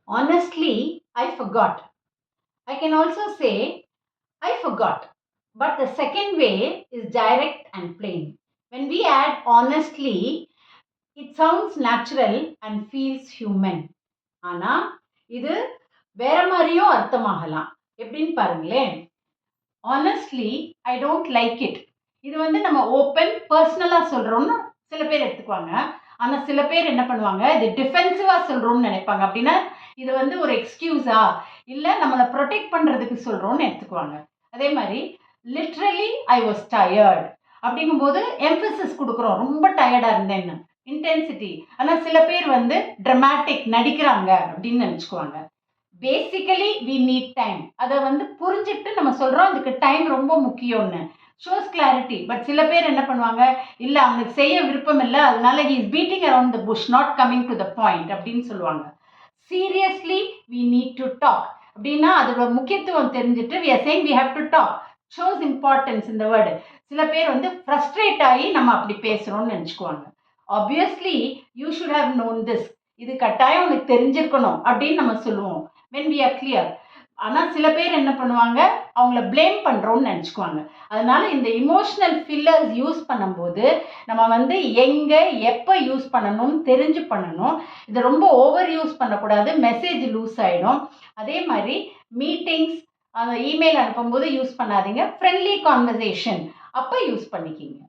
Honestly, I forgot. I can also say, I forgot. But the second way is direct and plain. When we add honestly, it sounds natural and feels human. ஆனா இது வேற மாதிரியும் அர்த்தமாகலாம். எப்படின்னு பாருங்களேன். Honestly, I don't like it. இது வந்து நம்ம open பர்சனலா சொல்றோம்னு சில பேர் எடுத்துக்குவாங்க. ஆனா சில பேர் என்ன பண்ணுவாங்க, இது டிஃபென்சிவா சொல்றோம்னு நினைப்பாங்க. அப்படின்னா இது வந்து ஒரு எக்ஸ்கியூஸா இல்ல நம்மளை ப்ரொடெக்ட் பண்றதுக்கு சொல்றோம்னு எடுத்துக்குவாங்க. அதே மாதிரி லிட்ரலி ஐ வாஸ் டயர்ட் அப்படிங்கும்போது எம்பசிஸ் கொடுக்குறோம், ரொம்ப டயர்டா இருந்தேன்னு, இன்டென்சிட்டி. ஆனா சில பேர் வந்து ட்ரமாட்டிக் நடிக்கிறாங்க அப்படின்னு நினைச்சுக்குவாங்க. Basically we need time. அதை வந்து புரிஞ்சுட்டு நம்ம சொல்றோம் அதுக்கு டைம் ரொம்ப முக்கியம்னு. Shows clarity. பட் சில பேர் என்ன பண்ணுவாங்க, இல்லை அவனுக்கு செய்ய விருப்பம் இல்லை, அதனால he is beating around the bush, not coming to the point அப்படின்னு சொல்லுவாங்க. Seriously we need to talk அப்படின்னா அதோட முக்கியத்துவம் தெரிஞ்சுட்டு we are saying we have to talk. Shows importance இந்த வேர்டு. சில பேர் வந்து ஃப்ரஸ்ட்ரேட் ஆகி நம்ம அப்படி பேசுறோம்னு நினச்சிக்குவாங்க. Obviously you should have known this. இது கட்டாயம் உனக்கு தெரிஞ்சிருக்கணும் அப்படின்னு நம்ம சொல்லுவோம் when we are clear. ஆனால் சில பேர் என்ன பண்ணுவாங்க, அவங்கள பிளேம் பண்ணுறோம்னு நினச்சிக்குவாங்க. அதனால இந்த இமோஷனல் ஃபில்லர்ஸ் யூஸ் பண்ணும்போது நம்ம வந்து எங்கே எப்போ யூஸ் பண்ணணும்னு தெரிஞ்சு பண்ணணும். இதை ரொம்ப ஓவர் யூஸ் பண்ணக்கூடாது, மெசேஜ் லூஸ் ஆகிடும். அதே மாதிரி மீட்டிங்ஸ், இமெயில் அனுப்பும்போது யூஸ் பண்ணாதீங்க. ஃப்ரெண்ட்லி கான்வர்சேஷன் அப்போ யூஸ் பண்ணிக்கிங்க.